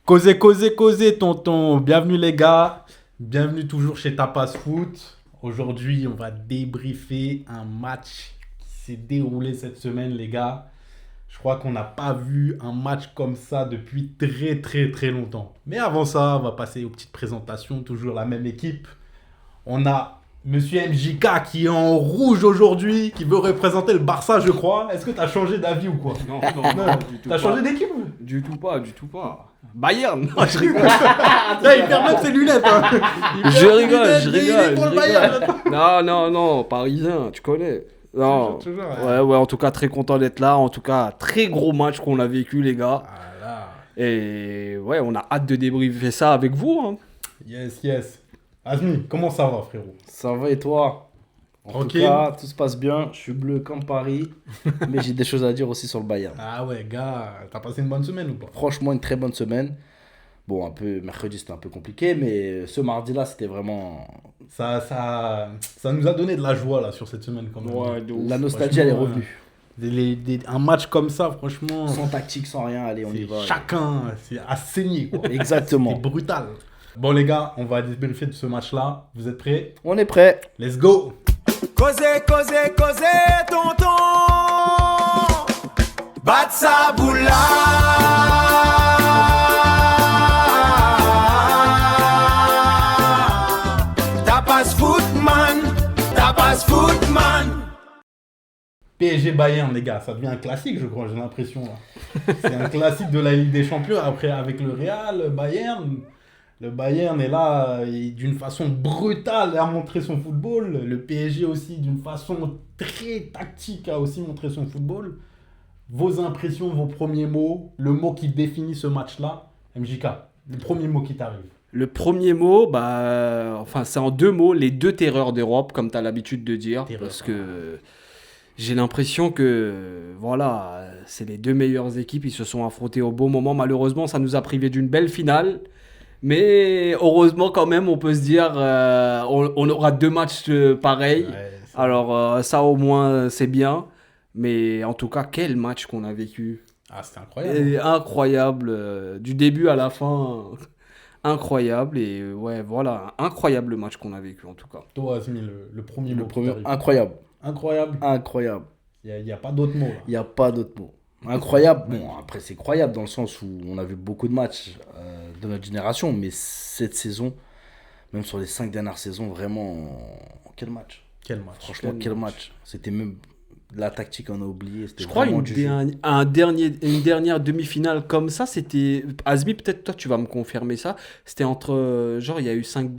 Causez, tonton. Bienvenue les gars. Bienvenue toujours chez Tapas Foot. Aujourd'hui, on va débriefer un match qui s'est déroulé cette semaine, les gars. Je crois qu'on n'a pas vu un match comme ça depuis très longtemps. Mais avant ça, on va passer aux petites présentations. Toujours la même équipe. On a Monsieur MJK qui est en rouge aujourd'hui, qui veut représenter le Barça, je crois. Est-ce que tu as changé d'avis ou quoi? Non, du tout. T'as changé d'équipe? Du tout pas. Bayern. Non, je rigole. Là, il perd même ses lunettes. Hein. Je rigole. Il est pour le Bayern. Non, parisien, tu connais. Non. Toujours, Ouais, en tout cas, très content d'être là. En tout cas, très gros match qu'on a vécu, les gars. Voilà. Et ouais, on a hâte de débriefer ça avec vous. Hein. Yes. Azmi, comment ça va, frérot? Ça va et toi? En Tranquille. tout cas, tout se passe bien. Je suis bleu comme Paris, mais j'ai des choses à dire aussi sur le Bayern. Ah ouais, gars, t'as passé une bonne semaine ou pas? Franchement, une très bonne semaine. Bon, mercredi, c'était un peu compliqué, mais ce mardi-là, c'était vraiment... Ça nous a donné de la joie là sur cette semaine quand même. Ouais, de ouf. La nostalgie, elle est Franchement, revenue. Un match comme ça, franchement, Sans tactique, sans rien, allez, on y c'est va. chacun, c'est à saigner quoi. Exactement. C'est brutal. Bon les gars, on va débriefer de ce match-là. Vous êtes prêts? On est prêt. Let's go! Causez, tonton. Bat sa boula. Tapas Footman. PSG Bayern, les gars, ça devient un classique, je crois, j'ai l'impression. Là. C'est un classique de la Ligue des Champions. Après, avec le Real, le Bayern est là d'une façon brutale à montrer son football. Le PSG aussi, d'une façon très tactique, a aussi montré son football. Vos impressions, vos premiers mots, le mot qui définit ce match-là, MJK, le premier mot qui t'arrive. Le premier mot, c'est en deux mots, les deux terreurs d'Europe, comme tu as l'habitude de dire. Terreur. Parce que j'ai l'impression que, voilà, c'est les deux meilleures équipes, ils se sont affrontés au bon moment. Malheureusement, ça nous a privé d'une belle finale. Mais heureusement, quand même, on peut se dire, on aura deux matchs pareils. Ouais, Alors, ça au moins, c'est bien. Mais en tout cas, quel match qu'on a vécu. c'était incroyable. Et incroyable, du début à la fin. Incroyable. Et ouais, voilà, incroyable match qu'on a vécu en tout cas. Toi, Azmi, le premier mot Le qui premier, t'arrive. incroyable. Incroyable. Il n'y a pas d'autre mot là. Il n'y a pas d'autre mot. Incroyable. Bon, après, c'est croyable dans le sens où on a vu beaucoup de matchs de notre génération, mais cette saison, même sur les 5 dernières saisons, vraiment, quel match. Quel match. Franchement, quel match. C'était même la tactique, on a oublié. C'était Je crois vraiment une du jeu. dernière demi-finale comme ça, c'était... Azmi, peut-être toi tu vas me confirmer ça. C'était entre... genre, il y a eu 5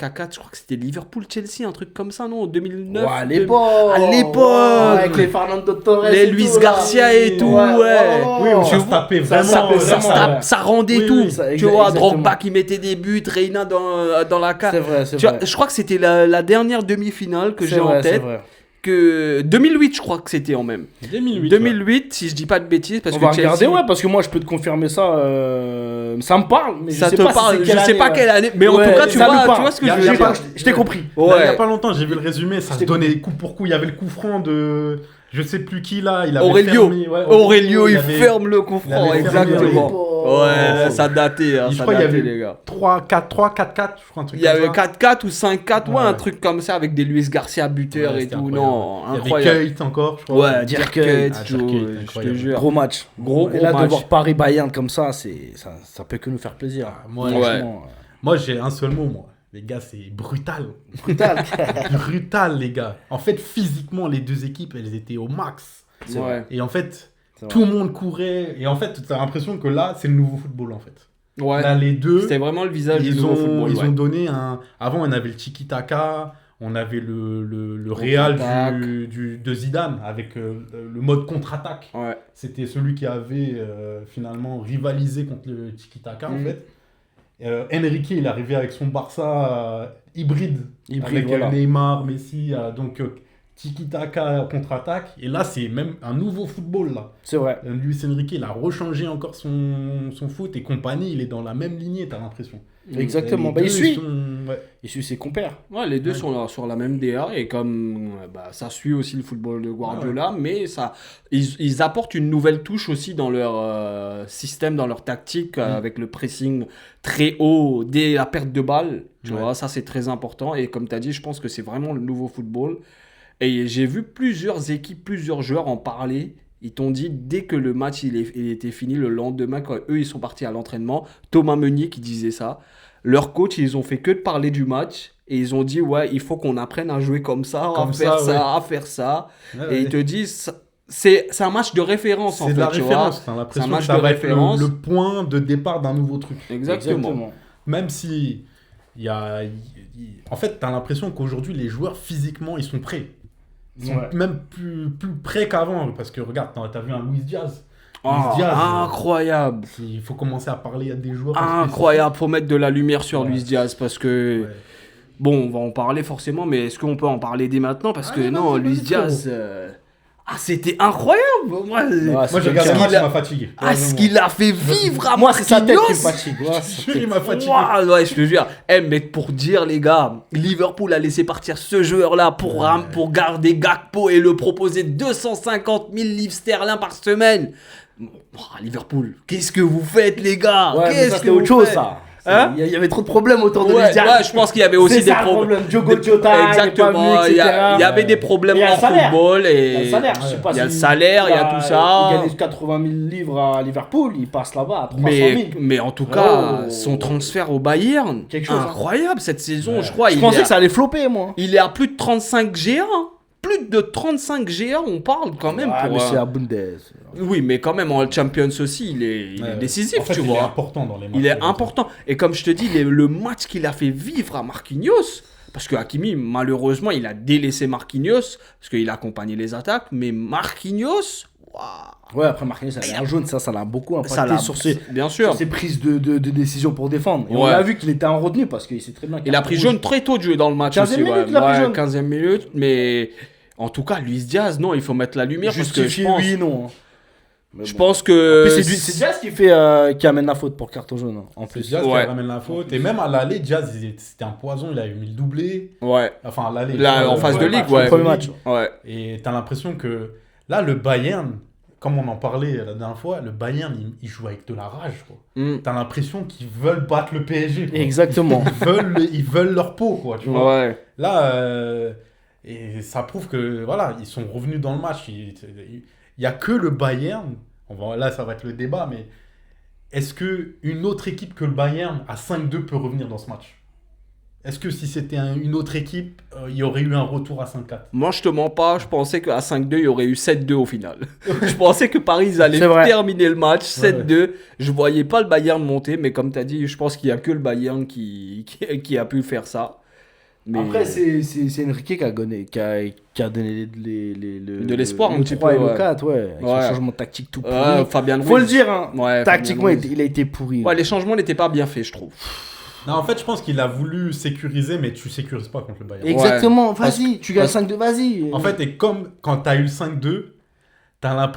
à 4. Je crois que c'était Liverpool-Chelsea, un truc comme ça, non? En 2009. Ouais, à l'époque. À l'époque. Ouais, avec les Fernando Torres. Les et Luis tout, là. Garcia et tout, ouais. Oui, on Tu va se vois, taper ça vraiment. se tape, vraiment. ça rendait Oui, tout. oui, ça, tu vois, exactement. Drogba qui mettait des buts, Reina dans la carte. C'est vrai, c'est Tu vois, vrai. je crois que c'était la dernière demi-finale que C'est j'ai vrai, en c'est tête. vrai. Que 2008, je crois que c'était en même. 2008, si je dis pas de bêtises, parce On que va Chelsea, regarder, ouais, parce que moi je peux te confirmer ça. Ça me parle, mais ça je sais te pas parle. si c'est Je quelle sais année, pas ouais. quelle année, mais en Ouais, tout cas, tu ça me vois parle. ce que Y a- je y a veux pas- dire. Je t'ai compris. Il y a Ouais. pas longtemps, j'ai vu le résumé, ça se donnait coup pour coup. Il y avait le coup franc de. Je sais plus qui là. Il avait Aurelio, fermé, ouais, Aurelio, il avait- ferme le coup il avait franc, fermé exactement. Oh. Ouais, ça datait, hein, Je ça crois qu'il y datait, avait les gars. 3-4-4, je crois un truc Il y avait comme ça. 4-4 ou 5-4, ouais, Ouais. un truc comme ça avec des Luis Garcia buteurs Ouais, et c'était tout. incroyable. Non, Il y incroyable. avait Kuyt encore, je crois. Ouais, Dirk Kuyt. Kuyt, Ah, je Dirk Kuyt, te incroyable. jure. Gros match. Gros Et là, match. de voir Paris-Bayern comme ça, ça peut que nous faire plaisir. Ah, moi, Franchement, Moi, j'ai un seul mot, moi. Les gars, c'est brutal. brutal. Brutal, les gars. En fait, physiquement, les deux équipes, elles étaient au max. Ouais. Et en fait, C'est tout le monde courait. Et en fait, tu as l'impression que là, c'est le nouveau football, en fait. Ouais. Là, les deux, C'était vraiment le visage du ils nouveau football. ils ouais. ont donné un... Avant, on avait le tiki-taka, on avait le Real Contre-attaque. de Zidane, avec le mode contre-attaque. Ouais. C'était celui qui avait finalement rivalisé contre le tiki-taka, en Mhm. fait. Enrique, il est arrivé avec son Barça hybride, Hybride, avec voilà. Neymar, Messi, donc tiki-taka contre-attaque. Et là, c'est même un nouveau football, là. C'est vrai. Luis Enrique, il a rechangé encore son foot et compagnie, il est dans la même lignée, t'as l'impression. Exactement. Les Bah, il deux, suit. ouais. Il suit ses compères. Ouais, les deux Ouais. sont sur la même DA et comme ça suit aussi le football de Guardiola, mais ils apportent une nouvelle touche aussi dans leur système, dans leur tactique, avec le pressing très haut dès la perte de balle. Tu Ouais. vois, ça c'est très important. Et comme tu as dit, je pense que c'est vraiment le nouveau football. Et j'ai vu plusieurs équipes, plusieurs joueurs en parler. Ils t'ont dit, dès que le match il était fini, le lendemain, quand eux ils sont partis à l'entraînement, Thomas Meunier qui disait ça. Leurs coachs, ils ont fait que de parler du match et ils ont dit ouais, il faut qu'on apprenne à jouer comme ça, Comme à faire ça, ça, à faire ça. Ouais, Et ouais. ils te disent c'est un match de référence en C'est fait, de la tu référence, vois. t'as l'impression match que ça de va être référence. le point de départ d'un nouveau truc. Exactement. Même si en fait, t'as l'impression qu'aujourd'hui, les joueurs, physiquement, ils sont prêts. Ils sont Ouais. même plus prêts qu'avant. Parce que regarde, t'as vu un Luis Diaz. Oh, Luis Diaz, incroyable. il faut commencer à parler à des joueurs. Incroyable, faut mettre de la lumière sur Ouais. Luis Diaz parce que Ouais. bon, on va en parler forcément, mais est-ce qu'on peut en parler dès maintenant parce que Allez, non, vas-y, Luis vas-y, Diaz c'était incroyable. Moi, Ouais, Moi, c'est j'ai regardé le quelqu'un- match, il m'a fatigué. ce qu'il a fait vivre à Moi, c'est sa tête qui me Marquinhos. fatigue. Ouais, Je sa te jure, tête. il m'a fatigué. Ouah, ouais, je te jure. Mais pour dire, les gars, Liverpool a laissé partir ce joueur-là pour garder Gakpo et le proposer 250 000 livres sterling par semaine. Liverpool, qu'est-ce que vous faites, les gars? Ouais, mais Qu'est-ce ça, que c'était vous autre chose, faites? ça. Hein? Il y avait trop de problèmes autour de Ouais, Luis Diaz. ouais, je pense qu'il y avait aussi C'est des ça, le problèmes. problème. Diogo Jota, Exactement, il est pas venu, il y avait des problèmes Et il y a en le salaire. football Il y a et le salaire, je sais pas il y a le si- salaire, il y a tout ça. Il gagne 80 000 livres à Liverpool, il passe là-bas à 300 Mais, 000. mais en tout cas, Oh. son transfert au Bayern, Quelque chose, hein. incroyable cette saison, Ouais. je crois. Je pensais que ça allait flopper, moi. Il est à plus de 35 GA. Plus de 35 GA, on parle quand même. Ouais, pour, mais c'est la Bundes. Oui, mais quand même, en Champions aussi, il est Ouais. décisif, En fait, tu il est vois. important dans les matchs. Il est important. Et comme je te dis, le match qu'il a fait vivre à Marquinhos, parce que Hakimi, malheureusement, il a délaissé Marquinhos, parce qu'il a accompagné les attaques, mais Marquinhos, waouh, Ouais, après Marquinhos, ça a un jaune, ça l'a beaucoup ça impacté l'a, sur ses, bien sûr. sur ses prises de décision pour défendre. Et on Ouais. a vu qu'il était en retenue parce qu'il sait très bien qu'il Il a pris jaune très tôt de jouer dans le match 15e aussi. minute, Ouais. il a pris Ouais, jaune. 15e minute, mais en tout cas, Luis Diaz, non, il faut mettre la lumière parce que Justifié, oui, non. Mais je bon. pense que Puis c'est Diaz qui amène la faute pour carton jaune, hein, en C'est plus. Diaz qui Ouais. ramène la faute. Et même à l'aller, Diaz, c'était un poison. Il avait mis le doublé. Ouais, Enfin, à l'aller. Là, en phase de premier ligue, match, ouais. le Premier match. ouais. Et t'as l'impression que là, le Bayern, comme on en parlait la dernière fois, le Bayern, il joue avec de la rage. Quoi. Mm. T'as l'impression qu'ils veulent battre le PSG. Quoi. Exactement. Ils veulent leur peau, quoi. Tu vois. Ouais. Là, et ça prouve que voilà, ils sont revenus dans le match. Il y a que le Bayern. Là, ça va être le débat, mais est-ce que une autre équipe que le Bayern à 5-2 peut revenir dans ce match? Est-ce que si c'était une autre équipe, il y aurait eu un retour à 5-4? Moi, je te mens pas, je pensais qu'à 5-2, il y aurait eu 7-2 au final. Je pensais que Paris, ils allaient C'est vrai. terminer le match Ouais, 7-2. Je voyais pas le Bayern monter, mais comme tu as dit, je pense qu'il y a que le Bayern qui a pu faire ça. Mais Après, c'est Enrique qui a donné De l'espoir un le petit 3 peu, et le ouais. 4, ouais. Avec Ouais. son changement tactique tout pourri. Fabien Faut le Ruiz. dire, hein. Ouais, Tactiquement, Fabien Ruiz. il a été pourri. Ouais, les changements n'étaient pas bien faits, je trouve. Non, en fait, je pense qu'il a voulu sécuriser, mais tu sécurises pas contre le Bayern. Exactement, Parce vas-y, tu gagnes 5-2, vas-y. En fait, et comme quand tu as eu le 5-2,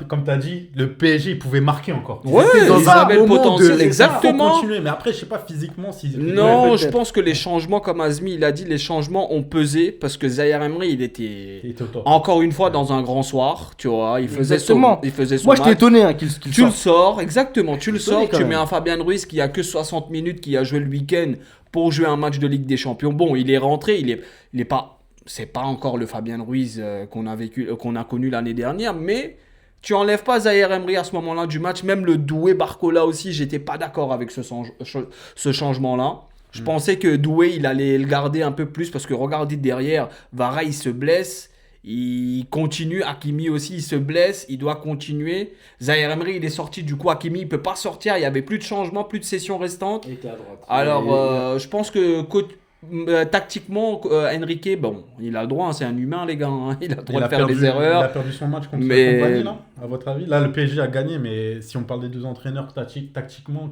comme tu as dit, le PSG il pouvait marquer encore. Ouais, étaient dans ils un avaient le moment potentiel, de- exactement. faut continuer, mais après, je sais pas physiquement si. Non, Ouais, je peut-être. pense que les changements, comme Azmi il a dit, les changements ont pesé parce que Zaire Emery, il était Il était au top. encore une fois dans un grand soir, tu vois. Il faisait Exactement. son Moi, j'étais match. étonné hein, qu'il Tu le sorte. sors, exactement, tu le Étonné sors, quand tu même. mets un Fabien Ruiz qui a que 60 minutes, qui a joué le week-end pour jouer un match de Ligue des Champions. Bon, il est rentré, il est pas, c'est pas encore le Fabien Ruiz qu'on a connu l'année dernière, mais tu enlèves pas Zaire Emery à ce moment-là du match, même le Doué Barcola aussi, j'étais pas d'accord avec ce changement-là. Je pensais que Doué, il allait le garder un peu plus parce que regardez derrière, Vara, il se blesse. Il continue, Hakimi aussi, il se blesse, il doit continuer. Zaire Emery, il est sorti, du coup, Hakimi, il peut pas sortir, il y avait plus de changement, plus de sessions restantes. Il était à droite. Alors, je pense que tactiquement, Enrique, bon, il a le droit, hein, c'est un humain, les gars, hein, il a le droit Il de a faire perdu, des il a erreurs. perdu son match contre Mais- la compagnie, là, à votre avis? Là, le PSG a gagné, mais si on parle des deux entraîneurs tactiquement,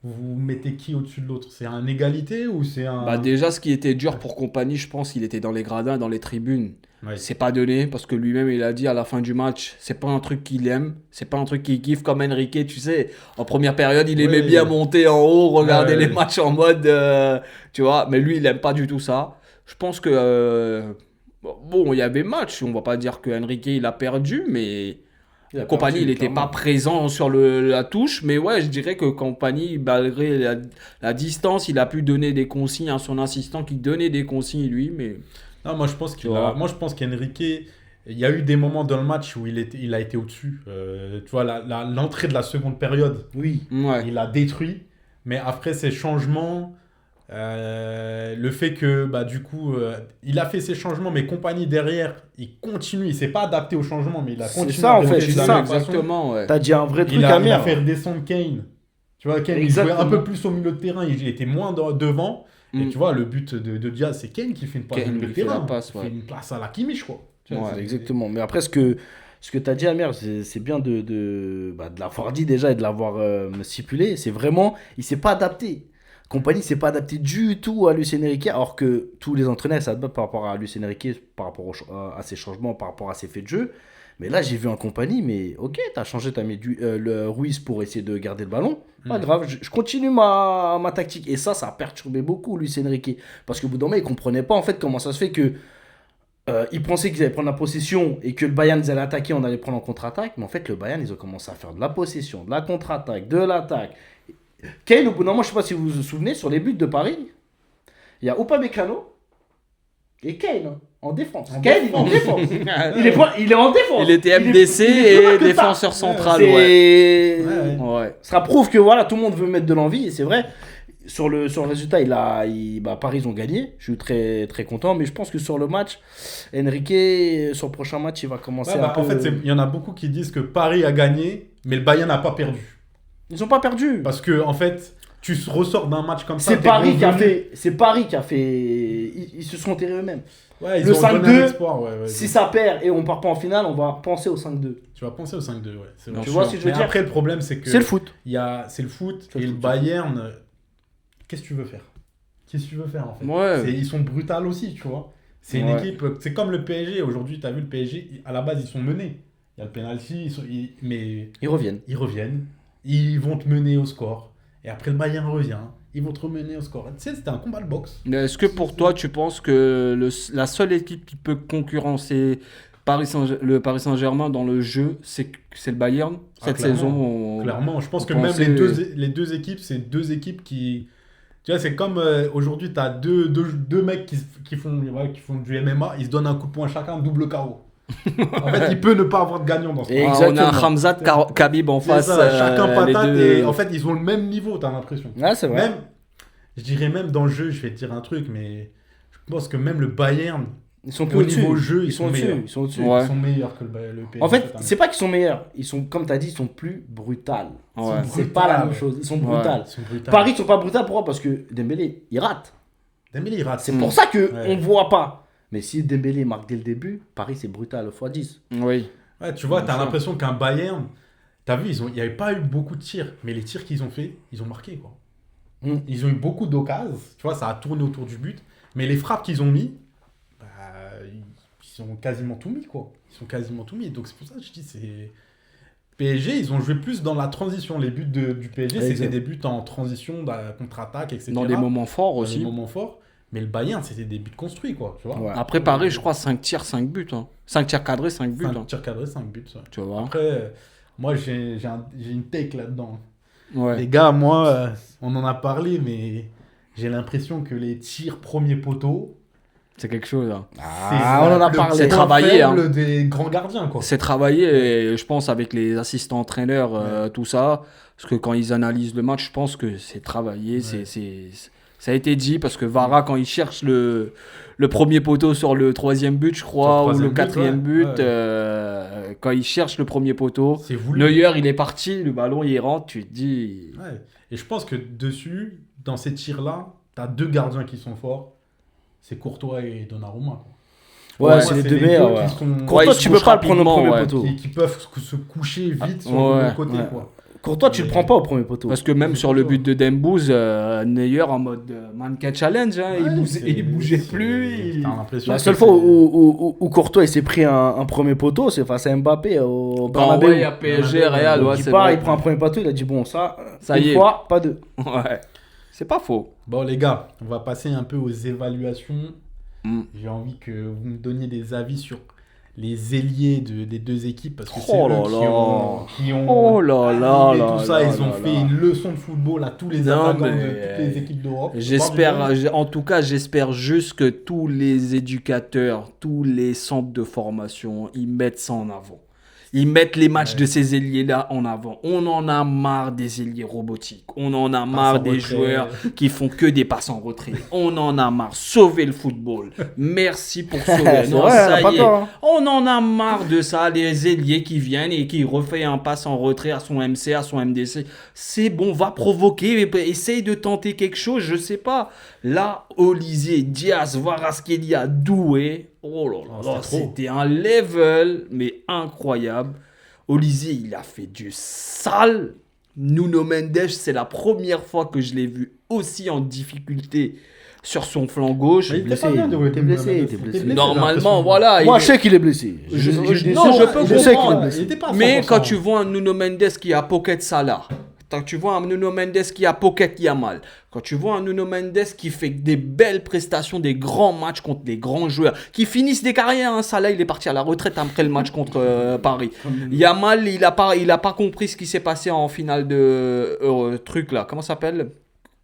vous mettez qui au-dessus de l'autre? C'est une égalité ou c'est un. Bah, déjà, ce qui était dur pour Compagnie, je pense qu'il était dans les gradins, dans les tribunes. Ouais. C'est pas donné parce que lui-même il a dit à la fin du match, c'est pas un truc qu'il aime, c'est pas un truc qu'il kiffe comme Enrique, tu sais. En première période, il aimait bien monter en haut, regarder les matchs en mode, tu vois. Mais lui, il aime pas du tout ça. Je pense que bon, il y avait match. On va pas dire que Enrique il a perdu, mais Compagnie, il n'était pas présent sur la touche, mais ouais, je dirais que Compagnie, malgré la distance, il a pu donner des consignes à son assistant qui donnait des consignes lui, mais. Non, moi je pense qu'Enrique, il y a eu des moments dans le match où il a été au-dessus. Tu vois, l'entrée de la seconde période, Oui. Ouais. il a détruit. Mais après ces changements, le fait que du coup, il a fait ses changements, mais Compagnie derrière, il continue. Il s'est pas adapté aux changements, mais il a C'est continué. ça, à en fait, rester c'est de la ça, même façon. Exactement, ouais. T'as dit un vrai truc Il à a Mère. fait redescendre Kane. Tu vois, Kane, il jouait un peu plus au milieu de terrain. Il était moins devant. Et tu vois, le but de Diaz, c'est Kane qui fait une passe au Kane milieu de qui fait la terrain. passe, Il ouais. fait une place à la Kimmich, quoi. Tu vois, Ouais, c'est- Exactement. Mais après, ce que tu as dit, Amir, c'est bien de l'avoir dit déjà et de l'avoir stipulé. C'est vraiment, il s'est pas adapté. Compagnie s'est pas adapté du tout à Luis Enrique, alors que tous les entraîneurs s'adaptent par rapport à Luis Enrique, par rapport à ses changements, par rapport à ses faits de jeu. Mais là, j'ai vu en Compagnie, mais ok, t'as changé, t'as mis le Ruiz pour essayer de garder le ballon. Pas grave, je continue ma tactique. Et ça a perturbé beaucoup Luis Enrique. Parce qu'au bout d'un moment, il comprenait pas en fait comment ça se fait que ils pensaient qu'ils allaient prendre la possession et que le Bayern ils allaient attaquer, on allait prendre en contre-attaque. Mais en fait, le Bayern, ils ont commencé à faire de la possession, de la contre-attaque, de l'attaque. Kane, au bout d'un moment, je sais pas si vous vous souvenez, sur les buts de Paris, il y a Upamecano et Kane hein, en défense. Kane, il est en défense. il est en défense. Il était MDC il est plus là et que ça. défenseur central, C'est- ouais. Ouais. Ouais. Ça prouve que voilà, tout le monde veut mettre de l'envie et c'est vrai. Sur le résultat, Paris ils ont gagné. Je suis très très content, mais je pense que sur le match, Enrique, sur le prochain match, il va commencer Ouais, un peu. En fait, il y en a beaucoup qui disent que Paris a gagné, mais le Bayern n'a pas perdu. Ils ont pas perdu. Parce que, en fait, tu ressors d'un match comme ça. C'est t'es Paris qui a revenu. fait. C'est Paris qui a fait. Ils se sont enterrés eux-mêmes. Ouais, ils Le ont donné 5-2, un espoir, ouais. Si ça perd et on part pas en finale, on va penser au 5-2. Tu vas penser au 5-2, ouais. C'est vrai. Tu vois ce que je veux Mais dire. après, le problème, c'est que C'est le foot. c'est le foot C'est et le le foot. Bayern. Qu'est-ce que tu veux faire? Qu'est-ce que tu veux faire, en fait? Ouais. Ils sont brutals aussi, tu vois. C'est une Ouais. équipe. C'est comme le PSG. Aujourd'hui, tu as vu le PSG, à la base, ils sont menés. Il y a le penalty, mais Ils reviennent. ils reviennent. Ils vont te mener au score. Et après, le Bayern revient. Ils vont te remener au score. Tu sais, c'était un combat de boxe. Mais est-ce que pour toi, tu penses que la seule équipe qui peut concurrencer le Paris Saint-Germain dans le jeu, c'est le Bayern cette Clairement. saison Clairement, je pense on que même pensait- les deux équipes, c'est deux équipes qui. Tu vois, c'est comme aujourd'hui, tu as deux mecs qui font du MMA, ils se donnent un coup de poing chacun, double KO. En fait, il peut ne pas avoir de gagnant dans ce Et- combat. On a un Exactement. Hamzat Khabib en C'est face. ça, chacun les patate deux- et en fait, ils ont le même niveau, t'as l'impression. Ah, c'est vrai. Même, je dirais même dans le jeu, je vais te dire un truc, mais je pense que même le Bayern, Ils sont plus au au-dessus. niveau jeu, Ils sont au-dessus. meilleurs. Ils sont au-dessus. Ouais. Ils sont meilleurs que le PSG. En fait, cette année. c'est pas qu'ils sont meilleurs. Ils sont, comme tu as dit, ils sont plus brutals. Ouais. C'est pas la même chose. Ils sont Ouais. brutals. Ils sont brutaux. Paris, ils sont pas brutals. Pourquoi? Parce que Dembélé, il rate. Dembélé, il rate. C'est pour ça que Ouais. on voit pas. Mais si Dembélé marque dès le début, Paris, c'est brutal x10. Oui. Ouais, tu vois, Bien t'as sûr. l'impression qu'un Bayern, t'as vu, il n'y avait pas eu beaucoup de tirs, mais les tirs qu'ils ont fait, ils ont marqué, quoi. Mm. Ils ont eu beaucoup d'occasions, tu vois, ça a tourné autour du but, mais les frappes qu'ils ont mis, bah, ils ont quasiment tout mis, quoi. Ils ont quasiment tout mis, donc c'est pour ça que je dis, c'est... PSG, ils ont joué plus dans la transition. Les buts du PSG, Exact. c'était des buts en transition, contre-attaque, etc. Dans des moments forts Dans aussi. des moments forts. Mais le Bayern, c'était des buts construits, quoi, tu vois. Ouais. Après Paris, je crois 5 tirs, 5 buts. 5 tirs cadrés, 5 buts. 5 tirs cadrés, 5 buts, ouais. Tu vois. Après, moi, j'ai une take là-dedans. Ouais. Les gars, moi, on en a parlé, mais j'ai l'impression que les tirs premier poteau, C'est quelque chose. Hein. Ah, on en a parlé. C'est travaillé, hein. des grands gardiens, quoi. C'est travaillé, et je pense, avec les assistants entraîneurs, tout ça. Parce que quand ils analysent le match, je pense que c'est travaillé. Ouais. Ça a été dit parce que Vara, quand il cherche le premier poteau sur le 3e but, je crois, ou Sur le le 3e 4e but, but, ouais. quand il cherche le premier poteau, C'est voulu. Neuer, il est parti, le ballon, il rentre, tu te dis... Ouais. Et je pense que dessus, dans ces tirs-là, t'as deux gardiens qui sont forts. C'est Courtois et Donnarumma, quoi. Ouais, Ouais, c'est les deux les meilleurs. deux ouais. qui sont... Courtois, Ouais, ils se tu peux bougent pas le prendre au rapidement, premier ouais. poteau. qui peuvent se coucher vite sur Ouais, le côté, ouais. quoi. Courtois, tu le prends pas au premier poteau. Parce que même sur le but de Dembouz, Neuer en mode mannequin challenge, hein, il bougeait plus. T'as l'impression La que seule fois où Courtois il s'est pris un premier poteau, c'est face à Mbappé au Bernabeu. Ouais, à PSG, Real, ouais, Il c'est part, vrai. il prend un premier poteau, il a dit bon, ça Ça une y est. fois, pas deux. Ouais. C'est pas faux. Bon, les gars, on va passer un peu aux évaluations. Mm. J'ai envie que vous me donniez des avis sur les ailiers des deux équipes parce que c'est Oh eux là qui ont Oh là là animé là tout ça. là Ils ont là fait là. une leçon de football à tous les Non, attaquants de mais, toutes les équipes d'Europe. J'espère, en tout cas, j'espère juste que tous les éducateurs, tous les centres de formation, ils mettent ça en avant. Ils mettent les matchs de ces ailiers-là en avant. On en a marre des ailiers robotiques. On en a marre en des retrait. joueurs qui font que des passes en retrait. On en a marre. Sauvez le football. Merci pour sauver. C'est Non, vrai, ça pas y est. tort, hein. On en a marre de ça. Les ailiers qui viennent et qui refait un passe en retrait à son MC, à son MDC. C'est bon, va provoquer. Essaye de tenter quelque chose. Je sais pas. Là, Olysée, Diaz, Kvaratskhelia, Doué. Oh là là, c'était trop. c'était un level, mais incroyable. Olysée, il a fait du sale. Nuno Mendes, c'est la première fois que je l'ai vu aussi en difficulté sur son flanc gauche. Mais il était pas bien de T'es blessé, t'es blessé. Normalement, voilà. Moi, il je est- sais qu'il est blessé. Non, je peux je sais qu'il est comprendre. blessé. Il était pas à Mais 100%. quand tu vois un Nuno Mendes qui a Pocket Salah, quand tu vois un Nuno Mendes qui a Pocket Yamal, quand tu vois un Nuno Mendes qui fait des belles prestations, des grands matchs contre des grands joueurs, qui finissent des carrières, hein. Salah il est parti à la retraite après le match contre Paris. Yamal il a pas compris ce qui s'est passé en finale de truc là, comment ça s'appelle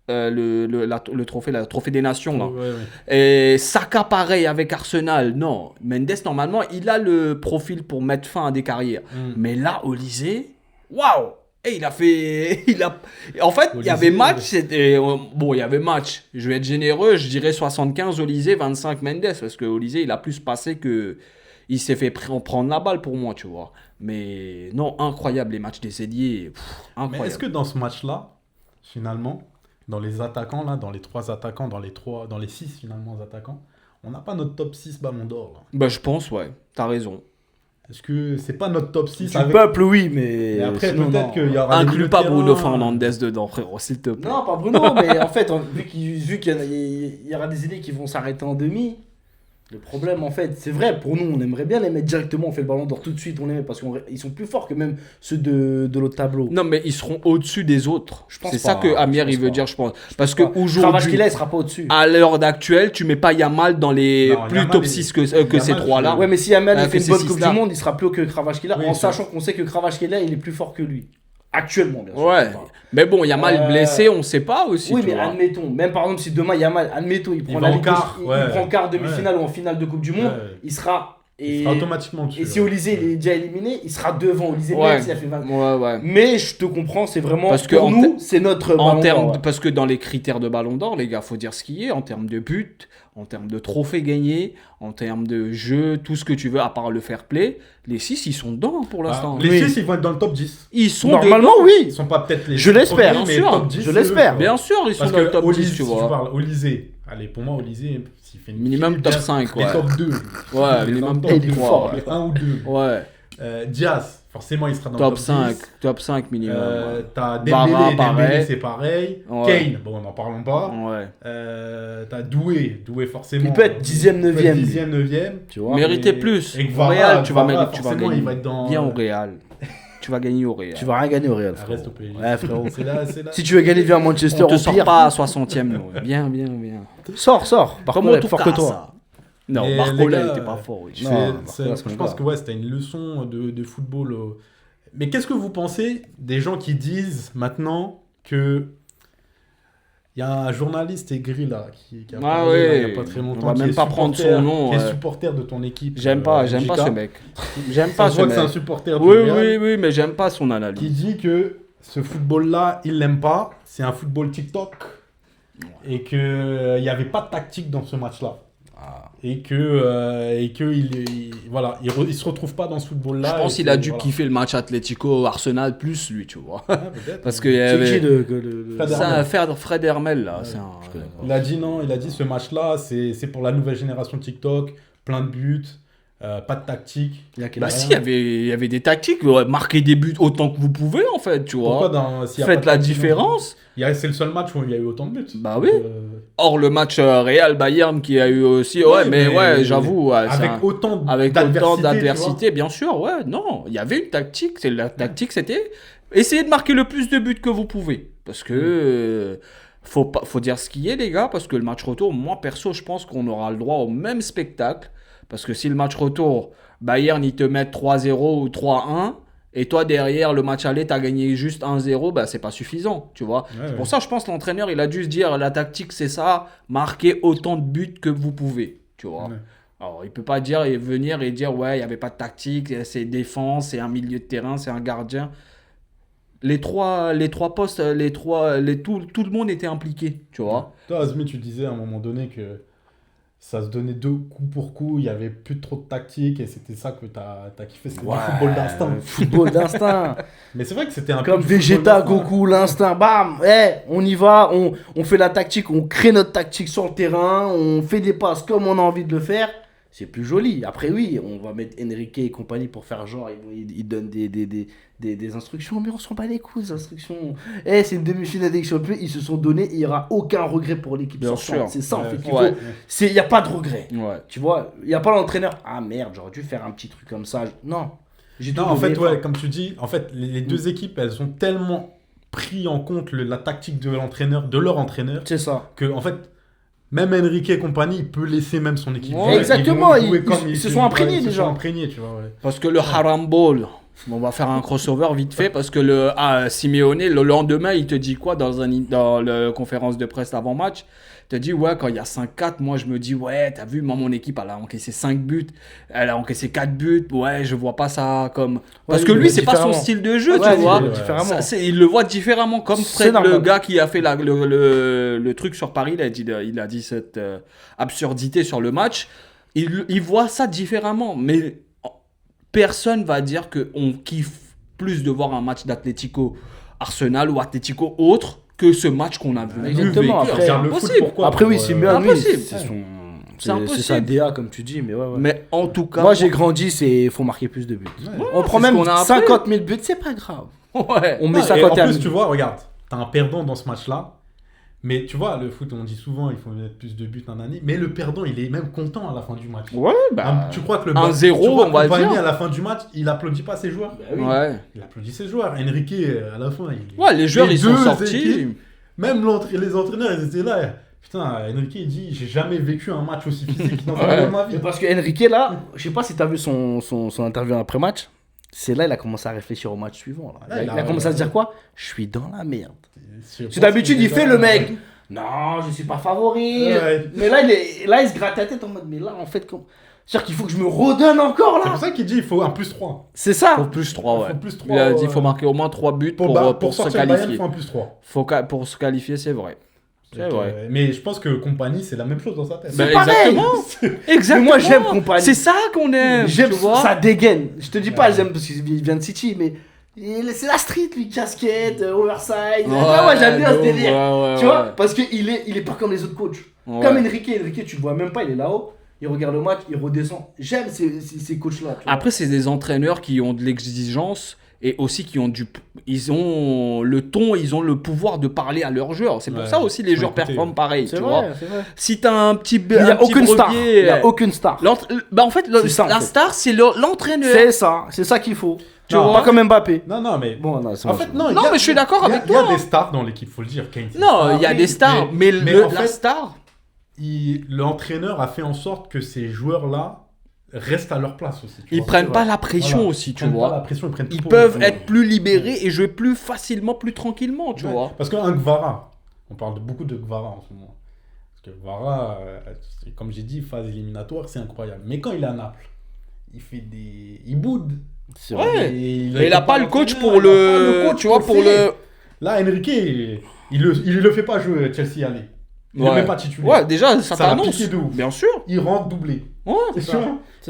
le trophée, le trophée des nations là. Ouais, ouais. Et Saka pareil avec Arsenal. Non, Mendes normalement il a le profil pour mettre fin à des carrières. Mais là Olysée, waouh. Et en fait, il y avait Olysée, match, il y avait match. Je vais être généreux, je dirais 75 Olysée, 25 Mendes parce que Olysée, il a plus passé que il s'est fait prendre la balle pour moi, tu vois. Mais non, incroyable les matchs des ailiers, Mais incroyable. est-ce que dans ce match-là, finalement, dans les attaquants, là, dans les 3 attaquants, dans les 6 finalement attaquants, on n'a pas notre top 6 ballon d'or là. Bah je pense ouais, t'as raison. Est-ce que c'est pas notre top 6 Du peuple, oui, mais. Et après, sinon, peut-être non. qu'il y aura. Inclus pas Bruno Fernandes dedans, frérot, s'il te plaît. Non, pas Bruno, mais en fait, vu qu'il y aura des idées qui vont s'arrêter en demi, le problème, en fait, c'est vrai, pour nous, on aimerait bien les mettre directement, on fait le ballon d'or tout de suite, on les met parce qu'ils sont plus forts que même ceux de l'autre tableau. Non, mais ils seront au-dessus des autres. Je pense C'est ça pas, que Amir je il pense veut pas. dire, je pense. Parce que aujourd'hui, Kvaratskhelia, il sera pas au-dessus. à l'heure d'actuelle, tu mets pas Yamal dans les Non, plus Yamal, top il- 6 que Yamal, ces trois-là. Ouais, mais si Yamal il que fait une ces bonne Coupe six-là. du Monde, il sera plus haut que Kvaratskhelia, Oui, en c'est sachant qu'on sait que Kvaratskhelia, il est plus fort que lui. Actuellement, bien sûr. Ouais. Mais bon, Yamal Euh, blessé, on sait pas aussi. Oui, tu mais vois. admettons, même par exemple, si demain Yamal, admettons, il prend va la en Ligue quart, il ouais. prend en quart, demi-finale ou en finale de Coupe du Monde, Ouais. il sera. Il sera automatiquement dessus. Et si Olysée il est déjà éliminé, il sera devant Olysée, Ouais. même s'il a fait 20. Ouais, ouais. Mais je te comprends, c'est vraiment. Parce que pour en nous, c'est notre. En ballon termes d'or, de- ouais. parce que dans les critères de Ballon d'Or, les gars, faut dire ce qui est en termes de buts, en termes de trophées gagnés, en termes de jeu, tout ce que tu veux, à part le fair play, les 6 ils sont dedans pour l'instant. Les Oui. 6 ils vont être dans le top 10. Ils sont Normalement, dedans. Ils oui. sont pas peut-être les. Je l'espère, premiers, bien mais sûr. top 10, Je l'espère. eux, Bien sûr, ils sont Parce dans le que top 10, Olysée, tu si tu vois. parles Olysée, allez, pour moi, Olysée, s'il fait une Minimum top bien, 5, les ouais. top 2. Ouais, minimum top Il est 3. fort, ouais. Les 1 ou 2. Ouais, Diaz, forcément, il sera dans top le top 5, 10. top 5 minimum. T'as Barra, Dembélé, pareil. c'est pareil. Ouais. Kane, bon, n'en parlons pas. Ouais. T'as Doué forcément. Il peut être 10e, 9e. 10e, 9e. Tu vois. Mériter et- plus. et Au Kvara, Real, tu vas Kvara, mériter, tu vas forcément, gagner. il va être dans- Viens au Real. Tu vas gagner au Real. Tu vas rien gagner au Real. Ah, frérot. reste au PSG. Ouais, frérot. C'est là, c'est là. Si tu veux gagner, viens à Manchester. On te au sort pire. pas à 60e, nous. Viens. Sors. Par Comment contre, tu plus fort que toi. ça Non, Mais Barcola, les il gars, était pas fort. Oui. C'est- Non, c'est- Barcola, c'est je mon pense gars. que ouais, c'était une leçon de football. Mais qu'est-ce que vous pensez des gens qui disent maintenant que il y a un journaliste aigri là qui a Ah parlé ouais, là, il n'y a pas très longtemps, on va qui même est pas prendre supporter- son nom, qui est ouais. supporter de ton équipe. J'aime pas JK. ce mec. J'aime Ça pas se ce voit que c'est un mec. supporter du Oui, Real oui, mais j'aime pas son qui analyse. dit que ce football-là, il l'aime pas. C'est un football TikTok et que il n'y avait pas de tactique dans ce match-là. Et que voilà, il se retrouve pas dans ce football-là. Je pense et qu'il que, a dû voilà. kiffer le match Atlético Arsenal plus lui, tu vois. Ouais, peut-être, Parce hein. qu'il y C'est qui avait Fred ça, Fred Hermel là, c'est un Il a dit non, il a dit ce match-là, c'est pour la nouvelle génération TikTok, plein de buts. pas de tactique. Bah si, il y avait des tactiques. Marquez des buts autant que vous pouvez, en fait, tu vois. Pourquoi s'il y a pas Faites de la tactique, différence. c'est le seul match où il y a eu autant de buts. Bah oui. Or, le match Real-Bayern qui a eu aussi... j'avoue. Avec autant d'adversité, bien sûr. Ouais, non, il y avait une tactique. La tactique, c'était essayer de marquer le plus de buts que vous pouvez. Parce que... faut dire ce qui est, les gars, parce que le match retour, moi, perso, je pense qu'on aura le droit au même spectacle. Parce que si le match retour, Bayern, ils te mettent 3-0 ou 3-1, et toi, derrière, le match aller, tu as gagné juste 1-0, bah, c'est pas suffisant, tu vois. C'est pour ça, je pense que l'entraîneur, il a dû se dire, la tactique, c'est ça, marquer autant de buts que vous pouvez, tu vois. Alors, il peut pas venir et dire, ouais, il n'y avait pas de tactique, c'est défense, c'est un milieu de terrain, c'est un gardien. Les trois postes, tout le monde était impliqué, tu vois. Toi, Azmi, tu disais à un moment donné que ça se donnait 2 coups pour coup, il n'y avait plus trop de tactique et c'était ça que t'as kiffé, c'était du football d'instinct. Football d'instinct. Mais c'est vrai que c'était un comme peu Vegeta, Goku, l'instinct, bam, on y va, on fait la tactique, on crée notre tactique sur le terrain, on fait des passes comme on a envie de le faire. C'est plus joli. Après, oui, on va mettre Enrique et compagnie pour faire genre, ils donnent des instructions, mais on s'en bat les couilles, des instructions. C'est une demi-finale des champions, ils se sont donnés, il n'y aura aucun regret pour l'équipe. Bien sûr. C'est ça, en fait, qu'il faut. Il n'y a pas de regret. Ouais. Tu vois, il n'y a pas l'entraîneur, ah merde, j'aurais dû faire un petit truc comme ça. Non. En fait, comme tu dis, en fait, les deux équipes, elles ont tellement pris en compte la tactique de leur entraîneur. C'est ça. Que, en fait, même Enrique et compagnie, il peut laisser même son équipe. Ouais, exactement, ils se sont imprégnés déjà. Tu vois, Parce que le Haram Ball, on va faire un crossover vite fait, parce que Simeone, le lendemain, il te dit quoi dans la conférence de presse avant-match? Il te dit, ouais, quand il y a 5-4, moi je me dis, ouais, t'as vu, moi mon équipe, elle a encaissé 5 buts, elle a encaissé 4 buts, ouais, je vois pas ça comme... Parce que lui, c'est pas son style de jeu, tu vois. Il le voit différemment, comme Fred, le gars qui a fait le truc sur Paris, il a dit cette absurdité sur le match. Il voit ça différemment, mais personne va dire qu'on kiffe plus de voir un match d'Atlético Arsenal ou Atlético autre que ce match qu'on a vu. Exactement. C'est impossible. Après, oui, c'est bien lui. C'est impossible. C'est sa DA, comme tu dis, mais ouais. Mais en tout cas... Moi, j'ai grandi, il faut marquer plus de buts. On prend même 50 000 buts, c'est pas grave. Ouais. On met 50 000. En plus, tu vois, regarde, t'as un perdant dans ce match-là. Mais tu vois, le foot, on dit souvent il faut mettre plus de buts en année. Mais le perdant, il est même content à la fin du match. Ouais, bah. Tu crois que le 1-0, on va dire. À la fin du match, il applaudit pas ses joueurs. Bah oui. Ouais. Il applaudit ses joueurs. Enrique, à la fin, les joueurs, ils sont sortis. Équipes, même les entraîneurs, ils étaient là. Putain, Enrique, il dit j'ai jamais vécu un match aussi physique dans ma vie. Parce que Enrique, là, je sais pas si t'as vu son interview après-match. C'est là il a commencé à réfléchir au match suivant. Là. Il a commencé à se dire quoi? Je suis dans la merde. C'est d'habitude, il fait le mec. Non, je suis pas favori. Ouais. Mais là, il se gratte la tête en mode, mais là, en fait, c'est-à-dire qu'il faut que je me redonne encore, là. C'est pour ça qu'il dit il faut un +3. C'est ça. Il faut +3, ouais. Il faut +3, il a dit il faut marquer au moins 3 buts pour se qualifier. Bayern, il faut un +3. Pour se qualifier, c'est vrai. C'est vrai. Mais je pense que compagnie, c'est la même chose dans sa tête. C'est pareil. Exactement. Mais moi, j'aime compagnie. C'est ça qu'on aime. J'aime ça dégaine. Je te dis pas, j'aime parce qu'il vient de City, mais... c'est la street, lui, casquette, oversize. Ouais, j'aime bien ce délire. Tu vois, parce qu'il est pas comme les autres coachs. Comme Enrique, tu le vois même pas, il est là-haut. Il regarde le match, il redescend. J'aime ces coachs-là. Après, c'est des entraîneurs qui ont de l'exigence et aussi qui ont ils ont le ton, ils ont le pouvoir de parler à leurs joueurs. C'est pour ça aussi les joueurs performent pareil. Tu vois. Si t'as un petit il n'y a aucune star. Il n'y a aucune star. En fait, la star, c'est l'entraîneur. C'est ça qu'il faut. Tu vois, pas comme Mbappé. Non, mais bon, en fait, non, mais je suis d'accord avec toi. Il y a des stars dans l'équipe, faut le dire. Non, il y a des stars, mais la star. L'entraîneur a fait en sorte que ces joueurs-là restent à leur place aussi. Ils prennent pas la pression aussi, tu vois. Ils peuvent être plus libérés et jouer plus facilement, plus tranquillement, tu vois. Parce qu'un Gvara, on parle beaucoup de Gvara en ce moment. Parce que Gvara, comme j'ai dit, phase éliminatoire, c'est incroyable. Mais quand il est à Naples, il boude. Ouais. Mais il a pas le coach pour le. Tu vois, pour le. Là, Enrique, il le fait pas jouer Chelsea aller. Il ne met pas titulaire. Ouais, déjà, ça t'annonce. Bien sûr. Il rentre doublé. Ouais, c'est ça.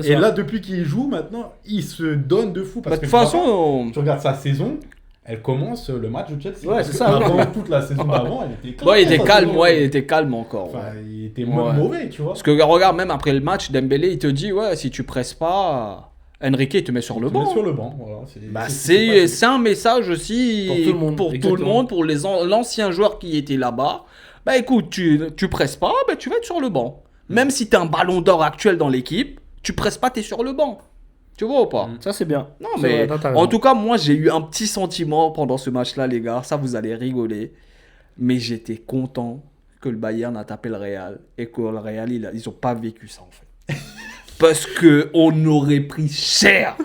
Et là, depuis qu'il joue, maintenant, il se donne de fou. Parce de toute façon, tu regardes sa saison, elle commence le match de Chelsea. Ouais, Parce c'est que ça, avant, toute la saison d'avant, elle était Ouais, il était sa calme, saison. ouais, il était calme encore. Enfin, Ouais. il était Ouais. mauvais, tu vois. Parce que regarde, même après le match, Dembélé, il te dit, ouais, si tu presses pas, Enrique, il te met sur le Tu mets banc. sur le banc, voilà. Bah, ce qui s'est passé. c'est un message aussi Pour tout le monde, pour tout le exactement. monde, pour l'ancien joueur qui était là-bas. Bah écoute, tu presses pas, bah, tu vas être sur le banc. Même si t'es un ballon d'or actuel dans l'équipe, tu presses pas, t'es sur le banc. Tu vois ou pas? Ça, c'est bien. Non, C'est mais vrai, t'as raison. en tout cas, moi, j'ai eu un petit sentiment pendant ce match-là, les gars. Ça, vous allez rigoler. Mais j'étais content que le Bayern a tapé le Real et que le Real, ils n'ont pas vécu ça, en fait. Parce qu'on aurait pris cher.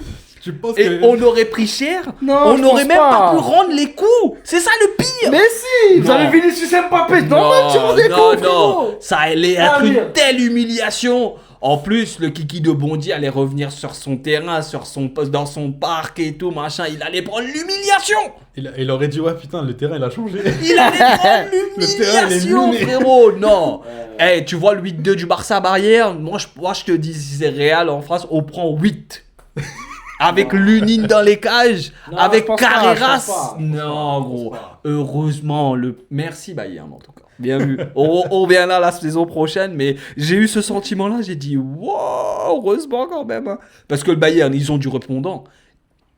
Tu penses Et que. on aurait pris cher. Non, On je n'aurait pense même pas pas. pu rendre les coups. C'est ça le pire. Mais si, vous Non. avez Vinicius Mbappé. Non, tu rendez compte, frérot. Ça allait être Ah, une merde. telle humiliation. En plus, le kiki de Bondy allait revenir sur son terrain, sur son poste, dans son parc et tout, machin. Il allait prendre l'humiliation. Il aurait dit, ouais, putain, le terrain, il a changé. Il allait prendre Le terrain, il est l'humiliation, miné. frérot. Non. Eh, tu vois le 8-2 du Barça barrière. Moi, je te dis, si c'est Real en France, on prend 8. Avec Lunin dans les cages, Non, avec je pense pas, Carreras. je pense pas. Non, Je pense gros. pas. Heureusement, merci Bayern en tout cas. Bien vu. On revient là la saison prochaine, mais j'ai eu ce sentiment-là. J'ai dit, wow, heureusement quand même. Hein. Parce que le Bayern, ils ont du répondant.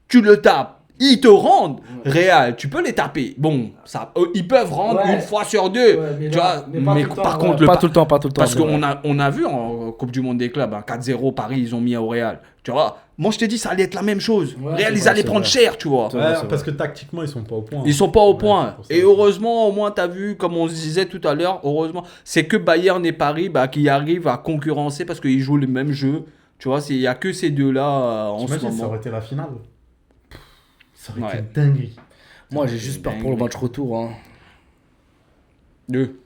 Tu le tapes, ils te rendent. Real, tu peux les taper. Bon, ça, ils peuvent rendre Ouais. une fois sur deux. Ouais, mais tu non, vois, mais pas tout le temps, par ouais. contre, le Pas Pa- tout le temps, pas tout le temps. parce c'est qu'on vrai. on a vu en Coupe du Monde des clubs, hein, 4-0 Paris, ils ont mis au Real. Tu vois, moi je t'ai dit, ça allait être la même chose. Ouais, Real, c'est ils vrai, allaient c'est prendre vrai. cher, tu vois. C'est Ouais, vrai, c'est parce vrai. que tactiquement, ils sont pas au point. Ils sont pas au point. c'est pour ça. Et heureusement, au moins, tu as vu, comme on se disait tout à l'heure, heureusement, c'est que Bayern et Paris qui arrivent à concurrencer parce qu'ils jouent le même jeu. Tu vois, il n'y a que ces deux-là en ce T'imagines, ça moment. aurait été la finale. Ça aurait Ouais. été une dinguerie. Moi, j'ai juste peur pour le match retour. Hein. Deux.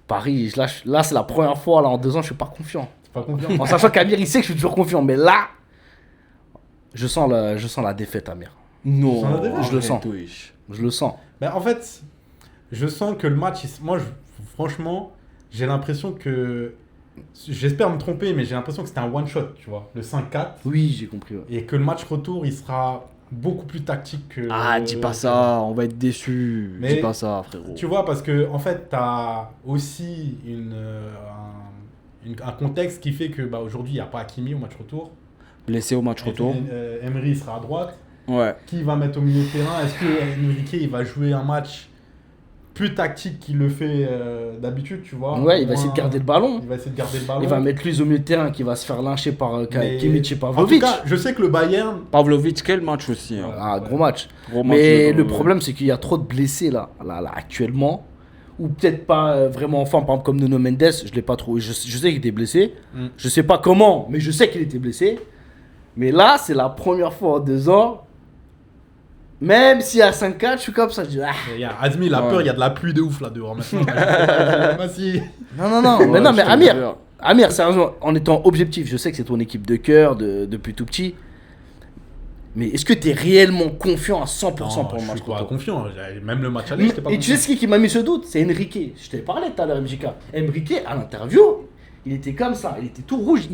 Paris, là, c'est la première fois, là, en 2 ans, je suis pas confiant. C'est pas confiant. En sachant qu'Amir, il sait que je suis toujours confiant. Mais là, je sens la défaite, Amir. Non, Ça en a des je le sens. arrête, wesh. Je le sens. Ben, en fait, je sens que le match, franchement, j'ai l'impression que. J'espère me tromper, mais j'ai l'impression que c'était un one-shot, tu vois, le 5-4. Oui, j'ai compris. Ouais. Et que le match retour, il sera beaucoup plus tactique que. Ah, dis pas ça, on va être déçus. Mais- Dis pas ça, frérot. Tu vois, parce que, en fait, t'as aussi un contexte qui fait que bah, aujourd'hui, il n'y a pas Hakimi au match retour. Blessé au match retour. Emery sera à droite. Ouais. Qui va mettre au milieu de terrain? Est-ce que Enrique il va jouer un match plus tactique qu'il le fait d'habitude, tu vois? Ouais, il va Moins- essayer de garder le ballon. Il va essayer de garder le ballon. Il va mettre lui au milieu de terrain qui va se faire lyncher par Mais- Kimmich et En tout Pavlovic. cas, je sais que le Bayern. Pavlovic, quel match aussi. Hein. Ah, gros match. Gros match Mais de- le problème, c'est qu'il y a trop de blessés là actuellement. Ou peut-être pas vraiment en forme, par exemple comme Nuno Mendes, je l'ai pas trouvé. Je sais qu'il était blessé. Je sais pas comment, mais je sais qu'il était blessé. Mais là, c'est la première fois en 2 ans. Même si à 5-4, je suis comme ça. Je dis, ah. Il y a Azmi, il a Ouais. peur, il y a de la pluie de ouf là dehors maintenant. Vas-y. Non, non, Ouais, mais non, mais je te Amir, jure. Amir, sérieusement, en étant objectif, je sais que c'est ton équipe de cœur depuis tout petit. Mais est-ce que tu es réellement confiant à 100% pour le je match suis pas retour? confiant. Même le match aller, j'étais pas Et tu sais confiant. ce qui m'a mis ce doute? C'est Enrique. Je t'ai parlé tout à l'heure, MJK. Enrique, à l'interview, il était comme ça. Il était tout rouge.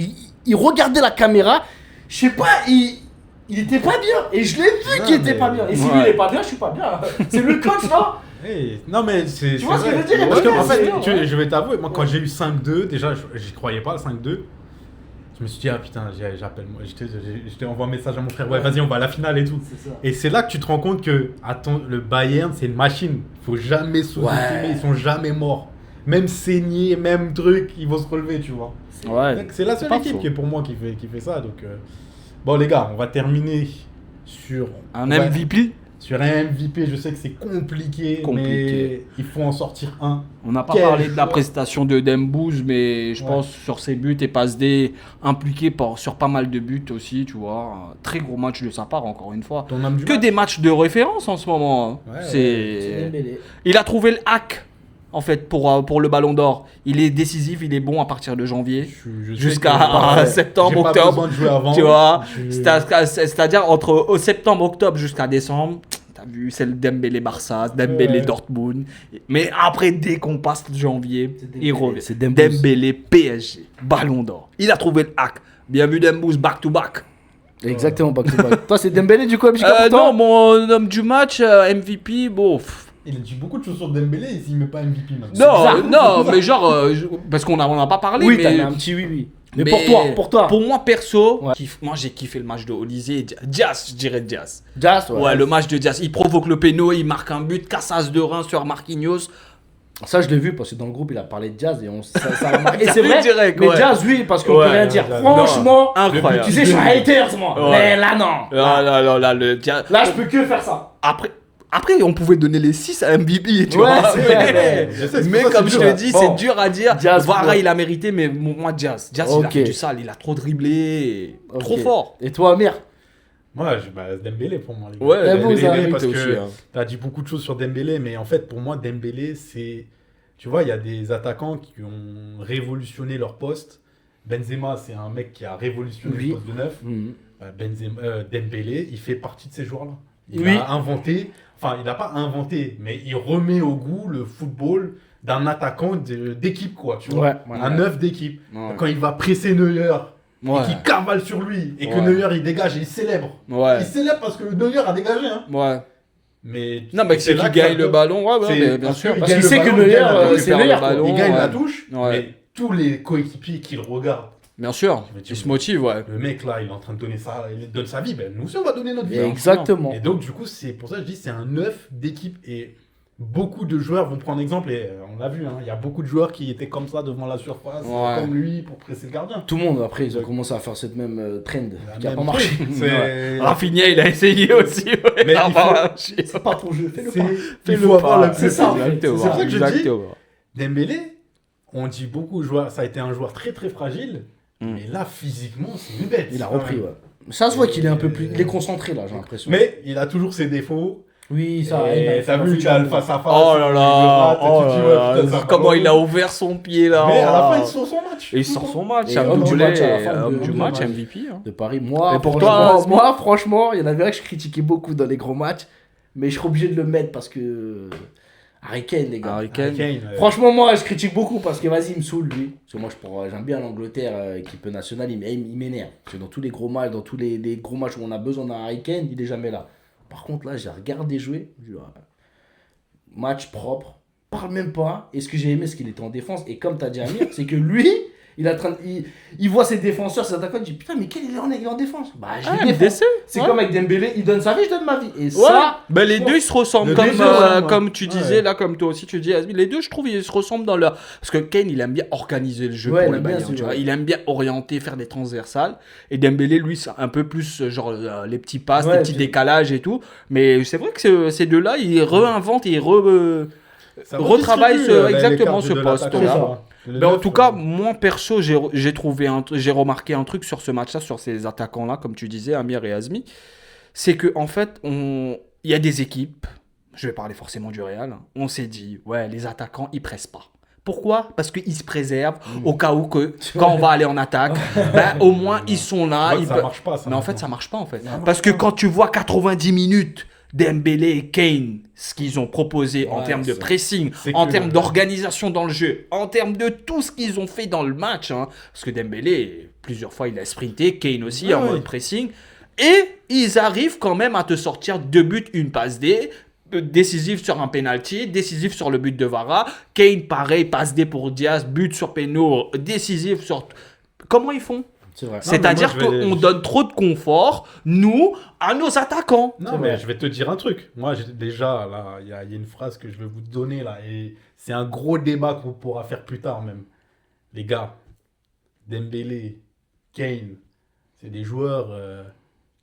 Il regardait la caméra. Je sais pas, il était pas bien. Et je l'ai vu Non, qu'il était mais- pas bien. Et si Ouais. lui, il est pas bien, je suis pas bien. C'est lui le coach, là. Hey, non mais c'est. Tu vois c'est ce que vrai. je veux dire? Parce que Ouais, en fait, c'est bien, ouais. je vais t'avouer, moi quand j'ai eu 5-2, déjà j'y croyais pas, 5-2. Je me suis dit, ah putain, j'appelle moi. Je t'envoie un message à mon frère, ouais, vas-y, on va à la finale et tout. C'est ça. Et c'est là que tu te rends compte que, attends, le Bayern, c'est une machine. Faut jamais sous-estimer, Ouais. ils sont jamais morts. Même saignés, même truc, ils vont se relever, tu vois. Ouais. Donc, c'est la seule pas équipe faux. qui est pour moi qui fait ça. Donc, bon, les gars, on va terminer sur Un ouais, MVP. sur un MVP. Je sais que c'est compliqué, Compliqué. mais il faut en sortir un. On n'a pas Quel parlé de la joueur. prestation de Dembouz, mais je Ouais. pense sur ses buts et passes D impliqué sur pas mal de buts aussi, tu vois. Un très gros match de sa part, encore une fois. Ton homme du Que match. des matchs de référence en ce moment. Hein. Ouais, C'est... Il a trouvé le hack, en fait, pour le Ballon d'Or. Il est décisif, il est bon à partir de janvier. Je sais Jusqu'à que- ouais, septembre, j'ai pas octobre, besoin de jouer avant. Tu vois, Je- c'est-à-dire entre septembre, octobre jusqu'à décembre. T'as vu, c'est le Dembélé Barça, Dembélé Ouais. Dortmund. Mais après, dès qu'on passe janvier, C'est Dembélé, il revient. c'est Dembouz. Dembélé PSG, Ballon d'Or. Il a trouvé le hack. Bien vu Dembouz, back to back. Exactement, back to back. Toi, c'est Dembélé du coup, MJK pour toi? Non, mon homme du match, MVP, bon. Il a dit beaucoup de choses sur Dembélé et s'il met pas MVP maintenant. Non, mais genre, parce qu'on a pas parlé. Oui, mais... t'as mis un petit oui. Mais pour toi. Pour moi, perso, Ouais. moi j'ai kiffé le match de Olysée. Diaz, je dirais Diaz. Jazz, Ouais, le match de Diaz. Il provoque le péno, il marque un but, cassage de rein sur Marquinhos. Ça, je l'ai vu parce que dans le groupe, il a parlé de Jazz et ça a marqué. Et c'est vrai, Direct, mais ouais. Jazz, oui, parce qu'on Ouais, peut rien dire. Jazz, Franchement, Incroyable. tu sais, je suis un hater, moi. Ouais. Mais là, non. Là, le Diaz. Là, je peux que faire ça. Après, on pouvait donner les 6 à MVP, tu Ouais, vois. c'est vrai, Mais, je sais, c'est mais pour ça comme que je c'est te dur. dis, Bon. c'est dur à dire. Diaz, Vara, ouais. il a mérité, mais moi, Diaz, il a Ok. fait du sale, il a trop dribblé. Trop Ok. fort. Et toi, Amir? Moi, Dembélé pour moi. Les gars. Ouais, Eh, vous, ça Dembélé, a parce mérité que aussi, hein. tu as dit beaucoup de choses sur Dembélé, mais en fait, pour moi, Dembélé, c'est. Tu vois, il y a des attaquants qui ont révolutionné leur poste. Benzema, c'est un mec qui a révolutionné Oui. le poste de neuf. Dembélé, il fait partie de ces joueurs-là. Il Oui. a inventé, enfin, il n'a pas inventé, mais il remet au goût le football d'un attaquant d'équipe, quoi. Tu vois, Ouais. un neuf d'équipe. Ouais. Quand il va presser Neuer Ouais. et qu'il cavale sur lui et que Ouais. Neuer il dégage et il célèbre. Ouais. Il célèbre parce que Neuer a dégagé, hein. Ouais. Mais Non, mais c'est là qu'il que ça gagne le peut- ballon, ouais, c'est mais bien parce sûr. qu'il Parce gagne qu'il le sait que ballon, il Neuer, gagne la touche, c'est il perd le Neuer, quoi. ballon. il gagne la Ouais. touche, Ouais. mais tous les coéquipiers qui le regardent, Bien sûr, Mais tu- il se motive, ouais. le mec là, il est en train de donner ça, il donne sa vie, ben nous aussi on va donner notre vie. Exactement. Et donc du coup, c'est pour ça que je dis c'est un neuf d'équipe et beaucoup de joueurs vont prendre exemple et on l'a vu, hein, il y a beaucoup de joueurs qui étaient comme ça devant la surface, Ouais. comme lui pour presser le gardien. Tout le monde, après, ils ont commencé à faire cette même trend qui a Même pas marché. truc, c'est- Rafinha, il a essayé aussi, ouais. Mais il Ah, faut- bah, C'est pas ton jeu, fais-le c'est- pas. il fais-le faut avoir pas. le C'est ça, en fait. Exactement, C'est pour ça que je dis, exactement. Dembélé, on dit beaucoup, ça a été un joueur très très fragile, Mm. mais là physiquement c'est une bête. Il a quand repris, même. ouais. Ça se voit qu'il est un peu plus. Il est concentré là, j'ai l'impression. Mais il a toujours ses défauts. Oui, ça. Et t'as vu qu'il a le face à face. Oh là là, tu te dis, ouais, putain, ça comment va. il a ouvert son pied là. Mais à la fin il sort son match. Et il sort son match, Et homme homme du du match à la fin de- homme du homme du match, match. MVP. hein. De Paris. Moi, Et pour franchement- toi, moi, franchement, il y en avait un que je critiquais beaucoup dans les gros matchs, mais je serais obligé de le mettre parce que. Harry Kane, les gars. Harry Kane. Franchement, moi, je critique beaucoup parce que vas-y, il me saoule, lui. Parce que moi, j'aime bien l'Angleterre, équipe nationale, il m'énerve. Parce que dans tous les gros matchs, dans tous les gros matchs où on a besoin d'un Harry Kane, il est jamais là. Par contre, là, j'ai regardé jouer. Je dis, ouais, match propre, parle même pas. Et ce que j'ai aimé, c'est qu'il était en défense. Et comme tu as dit, Amir, c'est que lui, il voit ses défenseurs, ses attaquants, il dit putain, mais quel il est en défense? Bah, je Ah, les défends. MDC. C'est Ouais. comme avec Dembélé, il donne sa vie, je donne ma vie. Et Ouais. ça, Ben, les deux ils se ressemblent Le comme, deux, ouais. comme tu disais Ouais. là, comme toi aussi tu dis. Les deux, je trouve, ils se ressemblent dans leur. Parce que Kane, il aime bien organiser le jeu Ouais, pour il le aime bien ballon. ce Tu jeu. vois. Il aime bien orienter, faire des transversales. Et Dembélé, lui, c'est un peu plus genre les petits passes, Ouais, les petits puis- décalages et tout. Mais c'est vrai que ces deux-là, ils réinventent et Ça retravaille redistribue, les exactement cartes ce de l'attaque, poste-là. ça. Le Mais en neuf, tout cas, moi perso, j'ai trouvé j'ai remarqué un truc sur ce match-là, sur ces attaquants-là, comme tu disais, Amir et Azmi. C'est que en fait, il y a des équipes, je vais parler forcément du Real, hein, on s'est dit, ouais, les attaquants, ils pressent pas. Pourquoi? Parce qu'ils se préservent au cas où que quand on va aller en attaque, ben, au moins ils sont là. Ouais, ils ça peuvent- marche pas. Ça, Mais en fait, maintenant. ça marche pas en fait. Parce que quand tu vois 90 minutes Dembélé et Kane, ce qu'ils ont proposé en Ouais, termes de c'est- pressing, c'est en que- termes d'organisation dans le jeu, en termes de tout ce qu'ils ont fait dans le match, hein, parce que Dembélé, plusieurs fois, il a sprinté, Kane aussi, en Ouais. mode pressing, et ils arrivent quand même à te sortir 2 buts, une passe D, décisif sur un penalty, décisif sur le but de Vara, Kane, pareil, passe D pour Diaz, but sur péno, décisif sur... Comment ils font? c'est vrai. C'est-à-dire moi, je vais- qu'on donne trop de confort, nous, à nos attaquants. Non, C'est mais vrai. je vais te dire un truc. Moi, déjà, là, il y a une phrase que je vais vous donner, là, et c'est un gros débat qu'on pourra faire plus tard, même. Les gars, Dembélé, Kane, c'est des joueurs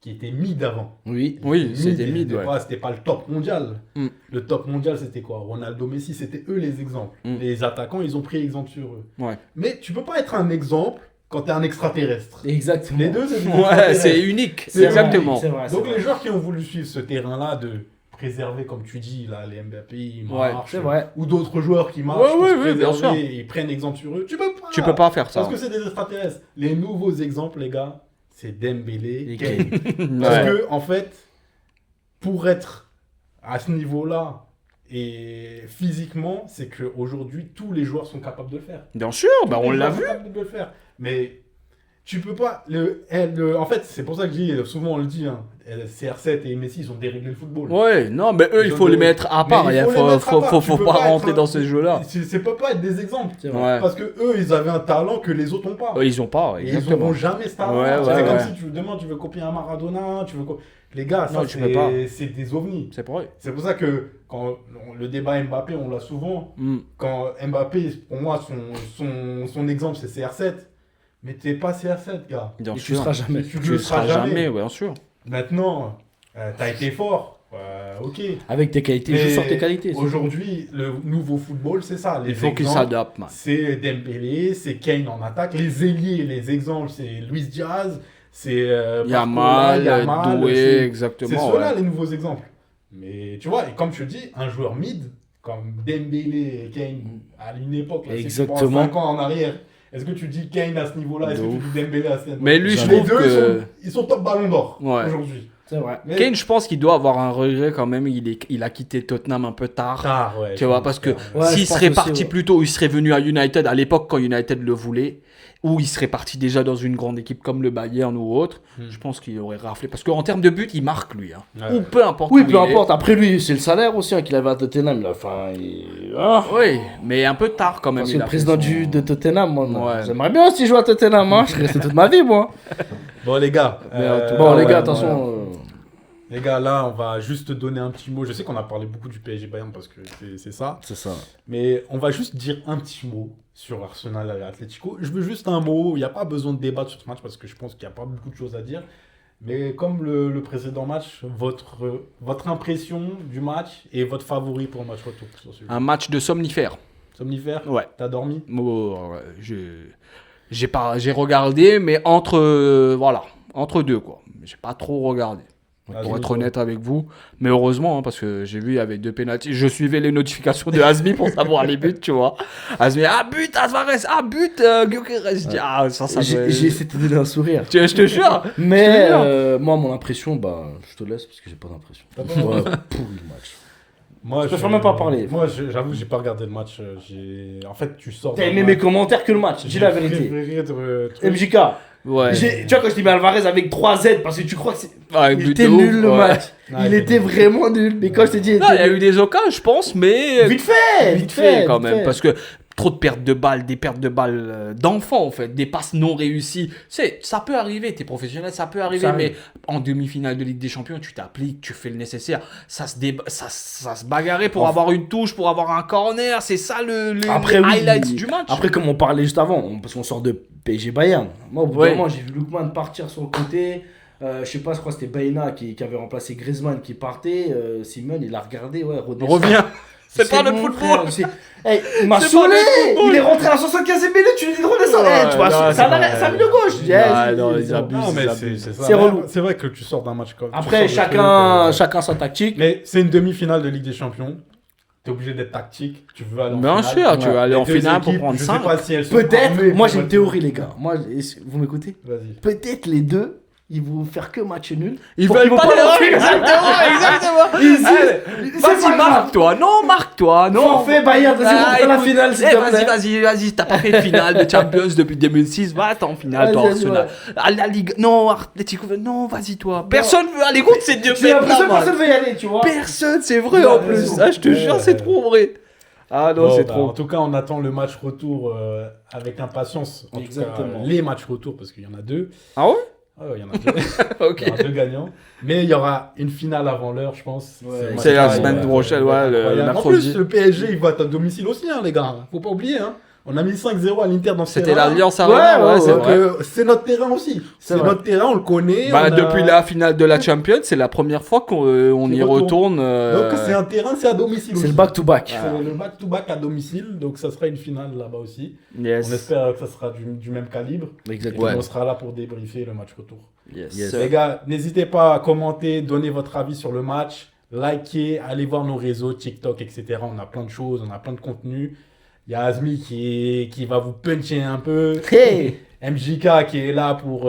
qui étaient mid avant. Oui. Oui, Mid, c'était ils mid, étaient ouais. pas- C'était pas le top mondial. Mm. Le top mondial, c'était quoi? Ronaldo, Messi, c'était eux les exemples. Mm. Les attaquants, ils ont pris exemple sur eux. Ouais. Mais tu peux pas être un exemple quand t'es un extraterrestre. Exactement. Les deux, c'est des Ouais, extraterrestres. c'est unique, C'est exactement. C'est vrai. Donc les joueurs qui ont voulu suivre ce terrain-là de préserver, comme tu dis, là, les Mbappé, ils Ouais, marchent. C'est vrai. Ou d'autres joueurs qui marchent, Ouais, pour ouais, se ouais, bien préserver, sûr. ils prennent exemple sur eux. Tu peux pas. Tu peux pas faire ça. Parce que c'est des extraterrestres. Les nouveaux exemples, les gars, c'est Dembélé, Et Kane. Kane. Parce Ouais. que, en fait, pour être à ce niveau-là et physiquement, c'est qu'aujourd'hui, tous les joueurs sont capables de le faire. Bien sûr, bah Tous on les l'a joueurs vu. sont capables de le faire. Mais Tu peux pas. En fait, c'est pour ça que je dis, souvent on le dit, hein, CR7 et Messi, ils ont déréglé le football. Ouais, non, mais eux, il faut les mettre à part. Il faut pas rentrer dans ces jeux-là. Ça peut pas être des exemples. Ouais. Parce que eux, ils avaient un talent que les autres n'ont pas. Ils ont pas, Et ils exactement. n'auront jamais ce talent. Ouais, C'est comme ouais. si demain tu veux copier un Maradona, les gars, Non, ça tu peux pas. c'est des ovnis. C'est vrai. C'est pour ça que quand le débat Mbappé, on l'a souvent. Quand Mbappé, pour moi, son exemple, c'est CR7. Mais t'es pas CR7, gars. Bien Et sûr. tu seras jamais. Tu Tu le le seras jamais, bien sûr. Maintenant, t'as été fort. Ok. Avec tes qualités, joue sur tes qualités. Aujourd'hui, le nouveau football, c'est ça. Les Il faut qu'ils exemples, s'adaptent, man. c'est Dembélé, c'est Kane en attaque. Les ailiers, les exemples, c'est Luis Diaz, c'est Yamal, Doué, c'est exactement. ceux-là Ouais. les nouveaux exemples. Mais tu vois, et comme je te dis, un joueur mid, comme Dembélé et Kane, à une époque, là, Exactement. si tu prends 5 ans en arrière, est-ce que tu dis Kane à ce niveau-là? Est-ce que tu dis Dembélé à ce niveau-là? Mais lui, je Les trouve deux, que... ils sont top ballon d'or Ouais. aujourd'hui. C'est vrai. Mais Kane, je pense qu'il doit avoir un regret quand même. Il a quitté Tottenham un peu tard. tard, ouais. Tu vois, parce que Ouais, s'il je pense serait aussi, parti ouais. plus tôt, il serait venu à United à l'époque quand United le voulait, ou il serait parti déjà dans une grande équipe comme le Bayern ou autre, je pense qu'il aurait raflé. Parce qu'en termes de but, il marque lui. Hein. Ouais. Ou peu importe. Oui, où peu il est. importe. Après, lui, c'est le salaire aussi qu'il avait à Tottenham. Là. Enfin, Oui, mais un peu tard quand même. Parce il que le a président fait son- de Tottenham, moi, Ouais. j'aimerais bien aussi jouer à Tottenham. Hein. Je serais resté toute ma vie, moi. Bon, les gars. Bon, les ouais, gars, attention. Les gars, là, on va juste te donner un petit mot. Je sais qu'on a parlé beaucoup du PSG Bayern parce que c'est ça. C'est ça. Mais on va juste dire un petit mot sur Arsenal et Atlético. Je veux juste un mot. Il n'y a pas besoin de débattre sur ce match parce que je pense qu'il n'y a pas beaucoup de choses à dire. Mais comme le précédent match, votre impression du match et votre favori pour le match retour sur celui-là. Un match de somnifère. Somnifère. Ouais. T'as dormi? J'ai regardé, mais entre deux quoi. J'ai pas trop regardé. Pour être honnête avec vous, mais heureusement, hein, parce que j'ai vu il y avait 2 pénaltys. Je suivais les notifications de Hazmi pour savoir les buts, tu vois. Hazmi, but, Alvarez, but, Gyökeres. Je dis, ça J'ai doit- essayé de te donner un sourire. Je te jure. Mais Je te moi, mon impression, je te laisse parce que j'ai pas d'impression. Ouais, pourri le match. Moi, Je préfère même pas parler. Moi, j'avoue, j'ai pas regardé le match. En fait, tu sors. T'as d'un aimé match- mes commentaires que le match, dis la vérité. préféré de truc. MJK, Ouais. tu vois, quand je dis Alvarez avec 3 Z, parce que tu crois que c'est. Ouais, Il but était de ouf, nul le ouais. match. Ouais, Il il était était vraiment nul. Mais quand je t'ai dit. Non, il y a eu des occasions, je pense, mais Vite fait vite fait quand vite même, fait. parce que trop de pertes de balles, des pertes de balles d'enfants en fait, des passes non réussies. Ça peut arriver, t'es professionnel, ça peut arriver, Ça mais arrive. en demi-finale de Ligue des Champions, tu t'appliques, tu fais le nécessaire. Ça se bagarrait pour avoir une touche, pour avoir un corner, c'est ça le Après, les oui, highlights du match. Après, comme on parlait juste avant, parce qu'on sort de PSG Bayern. Moi, au bout d'un Ouais. moment, j'ai vu Lookman partir sur le côté. Je sais pas, je crois que c'était Baena qui avait remplacé Griezmann qui partait. Simon, il a regardé, ouais, redescend. Reviens, c'est pas le bon, football. frère, Hey, il m'a C'est saoulé. pas le football. Il est rentré à 75 minutes, tu lui dis de redescendre. Ouais, Tu vois, non, ça c'est va, vrai. ça de gauche. Je dis, Ouais, non, ils abusent. Non, mais abusent. c'est ça. C'est relou. C'est vrai que tu sors d'un match comme Après, tu sors de chacun sa tactique. Mais c'est une demi-finale de Ligue des Champions. T'es obligé d'être tactique. Tu veux aller en Bien finale. sûr, tu vas aller Les en deux finale pour équipes, prendre je 5. sais pas si elles sont Peut-être, armées moi pour j'ai une être- théorie, les gars. Moi, vous m'écoutez? Vas-y. Peut-être les deux, ils vont faire que match nul. Ils Pour veulent qu'ils pas vont les pas le exactement. Ils disent, Allez, c'est Vas-y, pas grave. marque-toi. Non, marque-toi. Non. Forfait Bayern, vas-y, on fait la écoute, finale, s'il te plaît. Vas-y. T'as pas fait de finale de Champions depuis 2006. Va, t'es en finale, toi, Vas-y, Arsenal. À la Ligue. Non, Atletico. Non, vas-y, toi. Personne veut aller contre ces deux J'ai l'impression que mecs-là. personne veut y aller, tu vois. Personne, c'est vrai Ouais, en ouais, plus. ouais. Je te jure, c'est trop vrai. Ah non, Bon, c'est bah, trop. En tout cas, on attend le match retour avec impatience. En tout Exactement. cas, les matchs retour, parce qu'il y en a 2. Ah ouais? Ah ouais, il y en a 2. Ok. Il y aura 2 gagnants. Mais il y aura une finale avant l'heure, je pense. Ouais, c'est la match semaine incroyable. prochaine, ouais, le Incroyable. En mercredi. plus, le PSG, il va être à domicile aussi, hein, les gars. Faut pas oublier. Hein. On a mis 5-0 à l'Inter dans ce C'était terrain. l'Alliance Arena, ouais, c'est Donc, vrai. c'est notre terrain aussi. C'est vrai. notre terrain, on le connaît. Bah, on a- depuis la finale de la Champions, c'est la première fois qu'on Qui y retourne. Donc c'est un terrain, c'est à domicile. C'est aussi. le back-to-back. C'est le back-to-back à domicile, donc ça sera une finale là-bas aussi. Yes. On espère que ça sera du même calibre. Et Exactement. puis on sera là pour débriefer le match retour. Yes. Les gars, n'hésitez pas à commenter, donner votre avis sur le match, liker, allez voir nos réseaux, TikTok, etc. On a plein de choses, on a plein de contenus. Il y a Azmi qui va vous puncher un peu. Hey. MJK qui est là pour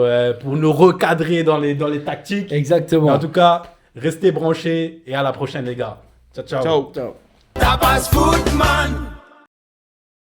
nous recadrer dans les tactiques. Mais Exactement. en tout cas, restez branchés et à la prochaine les gars. Ciao, ciao. Ciao. Ciao. Tapas Footman.